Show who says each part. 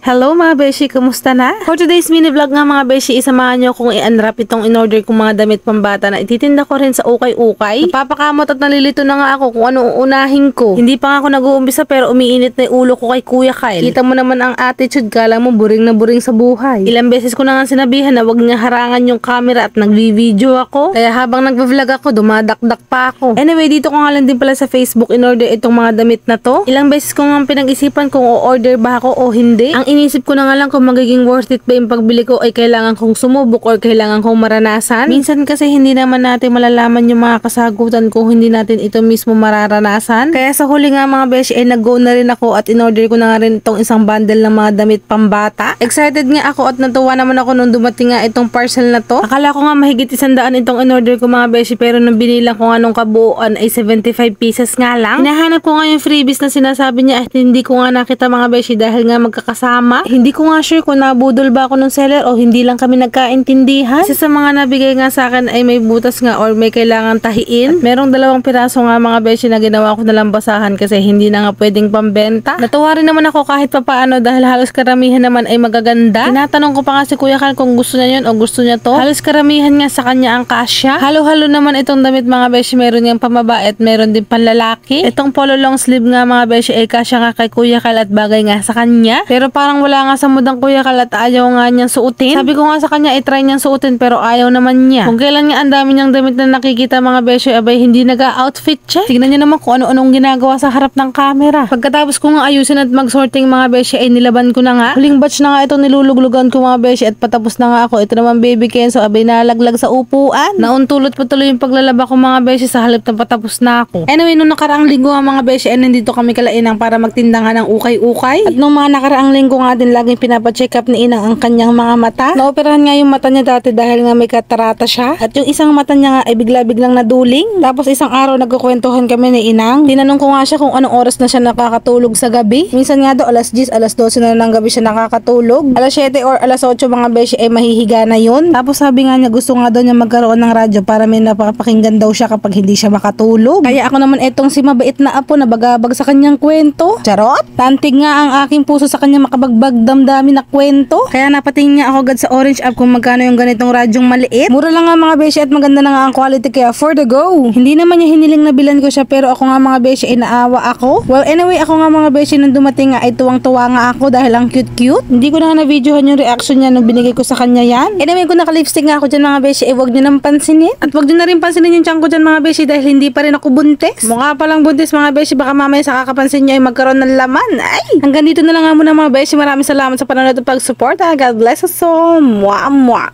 Speaker 1: Hello mga beshi, kumusta na? For today's mini vlog nga mga beshi, isamahan nyo kung i-unwrap itong in-order kong mga damit pambata na ititinda ko rin sa ukay-ukay. Napapakamot at nalilito na nga ako kung ano uunahin ko. Hindi pa nga ako nag-uumpisa pero umiinit na yung ulo ko kay Kuya Kyle. Kita mo naman ang attitude, kala mo buring na buring sa buhay. Ilang beses ko na nga sinabihan na wag niya harangan yung camera at nagvi-video ako. Kaya habang nagva-vlog ako, dumadakdak pa ako. Anyway, dito ko nga lang din pala sa Facebook in-order itong mga damit na to. Ilang beses ko nga pinag-isipan kung o-order ba ako o hindi. Ang inisip ko na nga lang kung magiging worth it ba yung pagbili ko ay kailangan kong sumubok or kailangan kong maranasan. Minsan kasi hindi naman natin malalaman yung mga kasagutan kung hindi natin ito mismo mararanasan. Kaya sa huli nga mga beshi ay nag-go na rin ako at in-order ko na nga rin itong isang bundle ng mga damit pambata. Excited nga ako at natuwa naman ako nung dumating nga itong parcel na to. Akala ko nga mahigit 100 itong in-order ko mga beshi pero nung binilang ko nga nung kabuuan ay 75 pieces nga lang. Hinahanap ko nga yung freebies na sinasabi niya at hindi ko nga nakita mga beshi dahil nga magkakasama. Hindi ko nga sure kung nabudol ba ako ng seller o hindi lang kami nagkaintindihan. Isa sa mga nabigay nga sa akin ay may butas nga or may kailangan tahiin. At merong 2 piraso nga mga beshi na ginawa ko nalang basahan kasi hindi na nga pwedeng pambenta. Natuwa rin naman ako kahit papaano dahil halos karamihan naman ay magaganda. Tinatanong ko pa nga si Kuya Kyle kung gusto niya yun o gusto niya to. Halos karamihan nga sa kanya ang kasya. Halo-halo naman itong damit mga beshi. Meron niyang pambabae at meron din panlalaki. Itong polo long sleeve nga mga beshi ay kasya nga kay Kuya Kyle at bagay nga sa kanya. Pero parang wala nga sa mudang Kuya Kyle at ayaw nga niyang suotin. Sabi ko nga sa kanya i-try niyang suotin pero ayaw naman niya. Kung kailan nga ang dami niyang damit na nakikita mga beshi abay hindi nag-outfit check. Tignan niyo naman kung ano-anong ginagawa sa harap ng camera. Pagkatapos ko nga ayusin at mag-sorting mga beshi ay nilaban ko na nga. Huling batch na nga itong niluluglugan ko mga beshi at patapos na nga ako. Ito naman baby Kenzo abay nalaglag sa upuan. Nauntulot pa tuloy yung paglalaba ko mga beshi sa halip na patapos na ako. Anyway, nung nakaraang linggo nga mga beshi ay nandito kami kalainang para magtinda nga ng ukay-ukay. At nung mga nakaraang linggo nga din laging pinapacheck up ni Inang ang kanyang mga mata. Naoperahan nga yung mata niya dati dahil nga may katarata siya. At yung isang mata niya nga ay bigla-biglang naduling. Tapos isang araw nagkukwentuhan kami ni Inang. Tinanong ko nga siya kung anong oras na siya nakakatulog sa gabi. Minsan nga daw alas 10, alas 12 na ng gabi siya nakakatulog. Alas 7 or alas 8 mga beshi ay mahihiga na yun. Tapos sabi nga niya gusto nga daw niya magkaroon ng radyo para may napapakinggan daw siya kapag hindi siya makatulog. Kaya ako naman etong si mabait na apo na bagabag sa kanyang kwento. Charot! Tantig nga ang aking puso sa kanya makabagbag damdamin na kwento. Kaya napatingin nga ako agad sa Orange app kung magkano yung ganitong radyong maliit. Mura lang nga mga beshi at maganda na nga ang quality kaya for the go. Hindi naman niya hiniling na bilan ko siya pero ako nga mga beshi ay naawa ako. Well anyway ako nga mga beshi nung dumating nga ay tuwang-tuwa nga ako dahil ang cute-cute. Hindi ko na na-videohan yung reaction niya nung binigay ko sa kanya yan. Anyway kung naka-lipstick nga ako dyan mga beshi ay wag niyo nang pansinin. At wag niyo na rin pansinin yung tiyan ko dyan mga beshi dahil hindi pa rin ako buntis. Mukha pa lang buntis mga beshi baka mamaya sa kakapansin niyo ay magkaroon ng laman. Ay! Hanggang dito na lang nga muna mga beshi. Maraming salamat sa panonood at pag-support. God bless us all. Mwah, mwah.